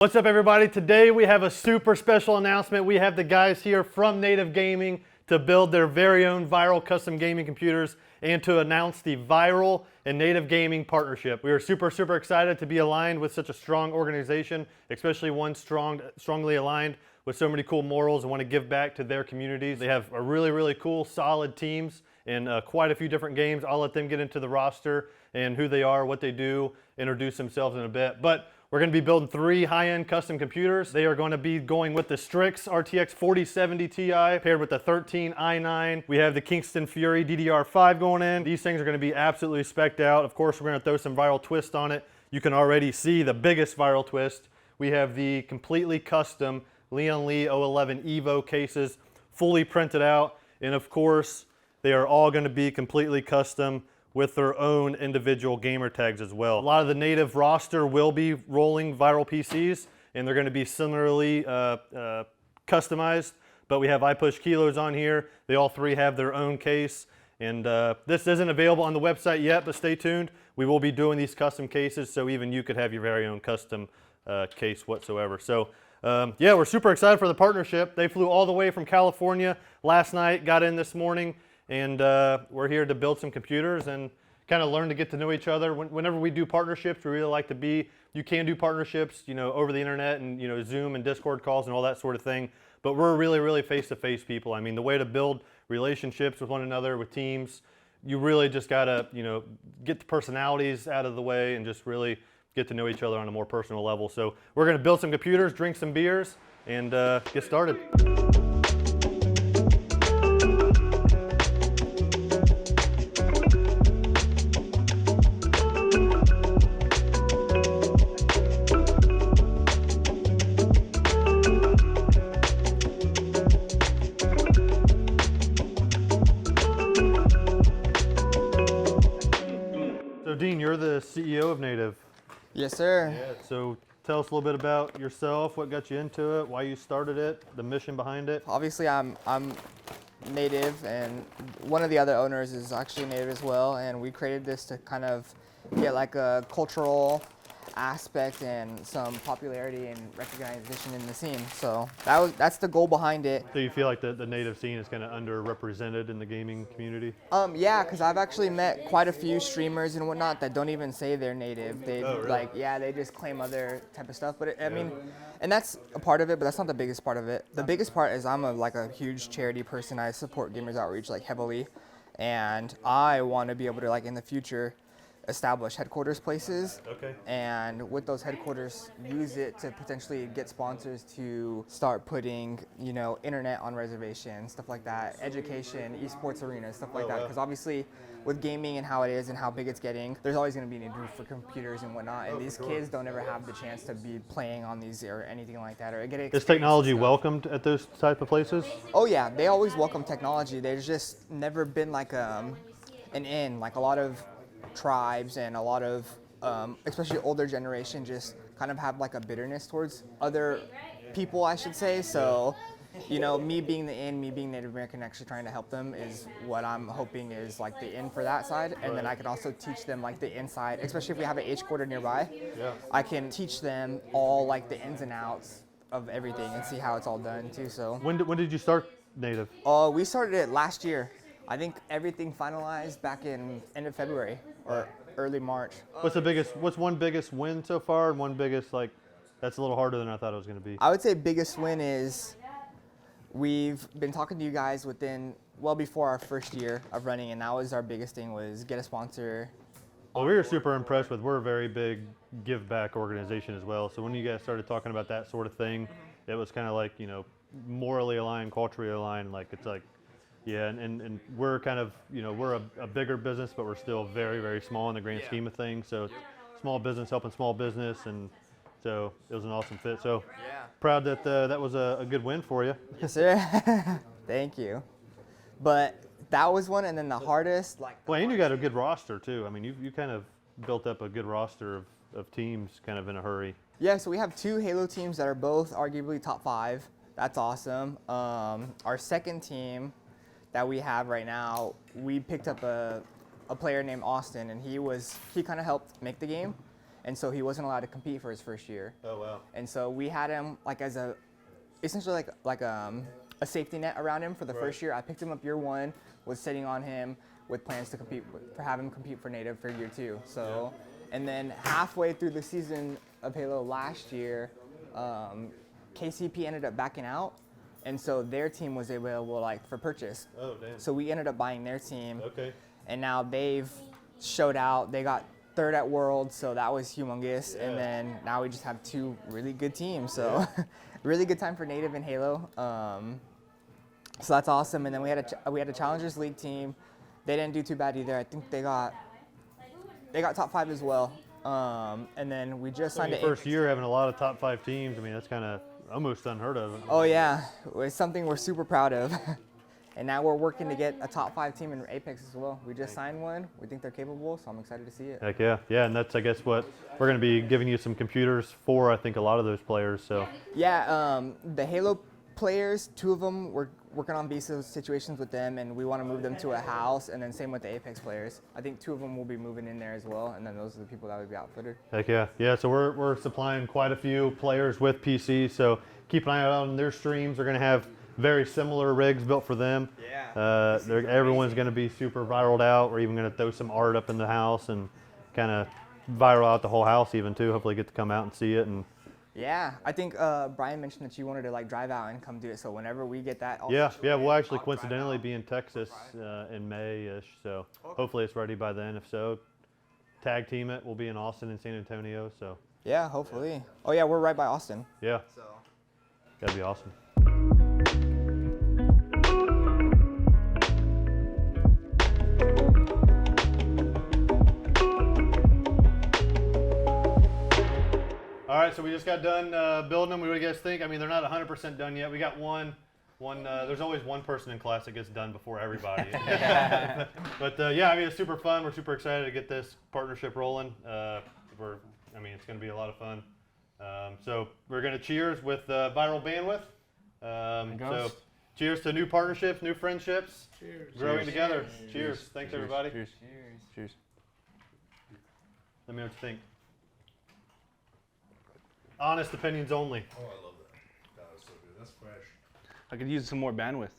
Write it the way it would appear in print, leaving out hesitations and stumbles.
What's up, everybody? Today we have a super special announcement. We have the guys here from Native Gaming to build their very own Vyral custom gaming computers and to announce the Vyral and Native Gaming partnership. We are super excited to be aligned with such a strong organization, especially one strongly aligned with so many cool morals and want to give back to their communities. They have a really cool, solid teams in quite a few different games. I'll let them get into the roster and who they are, what they do, introduce themselves in a bit. But we're going to be building 3 high-end custom computers. They are going to be going with the Strix RTX 4070 Ti paired with the 13 i9. We have the Kingston Fury DDR5 going in. These things are going to be absolutely spec'd out. Of course, we're going to throw some Vyral twist on it. You can already see the biggest Vyral twist. We have the completely custom Leon Lee 011 Evo cases, fully printed out. And of course, they are all going to be completely custom with their own individual gamer tags as well. A lot of the native roster will be rolling Vyral PCs, and they're going to be similarly customized, but we have iPush Kilos on here. They all 3 have their own case, and this isn't available on the website yet, but stay tuned. We will be doing these custom cases, so even you could have your very own custom case whatsoever. So yeah, we're super excited for the partnership. They flew all the way from California last night, got in this morning, and we're here to build some computers and kind of learn to get to know each other. Whenever we do partnerships, we really like to be, you can do partnerships, you know, over the internet and, you know, Zoom and Discord calls and all that sort of thing. But we're really face-to-face people. I mean, the way to build relationships with one another, with teams, you really just gotta, you know, get the personalities out of the way and just really get to know each other on a more personal level. So we're gonna build some computers, drink some beers, and get started. So Dean, you're the CEO of Native. Yes, sir. Yeah, so tell us a little bit about yourself, what got you into it, why you started it, the mission behind it. Obviously, I'm Native, and one of the other owners is actually Native as well, and we created this to kind of get like a cultural aspect and some popularity and recognition in the scene. So that's the goal behind it. So you feel like the Native scene is kind of underrepresented in the gaming community? Yeah, because I've actually met quite a few streamers and whatnot that don't even say they're Native. They they just claim other type of stuff. But I mean, and that's a part of it, but that's not the biggest part of it. The biggest part is I'm a huge charity person. I support Gamers Outreach heavily, and I want to be able to in the future establish headquarters places, and with those headquarters use it to potentially get sponsors to start putting, you know, internet on reservations, stuff like that, education, esports arenas, stuff like that, because obviously with gaming and how it is and how big it's getting, there's always going to be a need for computers and whatnot, and these kids don't ever have the chance to be playing on these or anything like that, or get Is technology welcomed at those type of places? Oh yeah, they always welcome technology. There's just never been an in, a lot of tribes and a lot of especially older generation just kind of have a bitterness towards other people, I should say. So, you know, me being Native American, actually trying to help them is what I'm hoping is the in for that side, and then I can also teach them the inside, especially if we have an H quarter nearby. Yeah. I can teach them all the ins and outs of everything and see how it's all done too. So when did you start Native? We started it last year. I think everything finalized back in end of February or early March. What's one biggest win so far, and one biggest that's a little harder than I thought it was going to be? I would say biggest win is we've been talking to you guys well before our first year of running, and that was our biggest thing, was get a sponsor. Well, we were super impressed we're a very big give back organization as well. So when you guys started talking about that sort of thing, it was kind of you know, morally aligned, culturally aligned, yeah, and we're kind of, you know, we're a bigger business, but we're still very small in the grand scheme of things. So small business helping small business, and so it was an awesome fit. So proud that that was a good win for you. Yes, sir. Thank you. But that was one, and then the hardest, well, and you got a good roster too. I mean, you kind of built up a good roster of teams kind of in a hurry. Yeah, so we have 2 Halo teams that are both arguably top 5. That's awesome. Our second team that we have right now, we picked up a player named Austin, and he kind of helped make the game, and so he wasn't allowed to compete for his first year. Oh wow. And so we had him like as essentially like a safety net around him for the first year. I picked him up year 1, was sitting on him with plans to have him compete for Native for year 2. So, and then halfway through the season of Halo last year, KCP ended up backing out, and so their team was available like for purchase. Oh damn. So we ended up buying their team. Okay. And now they've showed out. They got 3rd at Worlds, so that was humongous. And then now we just have 2 really good teams. So really good time for Native and Halo. So that's awesome. And then we had a Challengers League team. They didn't do too bad either. I think they got top 5 as well. And then we just signed your first year having a lot of top 5 teams. I mean, that's kind of almost unheard of. Oh yeah, it's something we're super proud of. And now we're working to get a top 5 team in Apex as well. We just signed one. We think they're capable, so I'm excited to see it. Heck yeah. Yeah, and that's, I guess, what we're going to be giving you some computers for, I think, a lot of those players. So. Yeah, the Halo players, 2 of them, we're working on visa situations with them, and we want to move them to a house, and then same with the Apex players. I think 2 of them will be moving in there as well, and then those are the people that would be outfitted. Heck yeah. Yeah, so we're supplying quite a few players with PCs, so keep an eye out on their streams. They're going to have very similar rigs built for them. Yeah. Everyone's going to be super viraled out. We're even going to throw some art up in the house and kind of viral out the whole house even too. Hopefully get to come out and see it. And yeah, I think Brian mentioned that you wanted to like drive out and come do it. So whenever we get that. Yeah, we'll actually coincidentally be in Texas in May-ish. So hopefully it's ready by then. If so, tag team it. We'll be in Austin and San Antonio. So. Yeah, hopefully. Oh yeah, we're right by Austin. Yeah. So. That'd be awesome. All right, so we just got done building them. What do you guys think? I mean, they're not 100% done yet. We got one. There's always one person in class that gets done before everybody. But yeah, I mean, it's super fun. We're super excited to get this partnership rolling. It's going to be a lot of fun. So we're going to cheers with Viral Bandwidth. So cheers to new partnerships, new friendships, growing together. Cheers. Thanks, everybody. Cheers. Let me know what you think. Honest opinions only. Oh, I love that. That was so good. That's fresh. I could use some more bandwidth.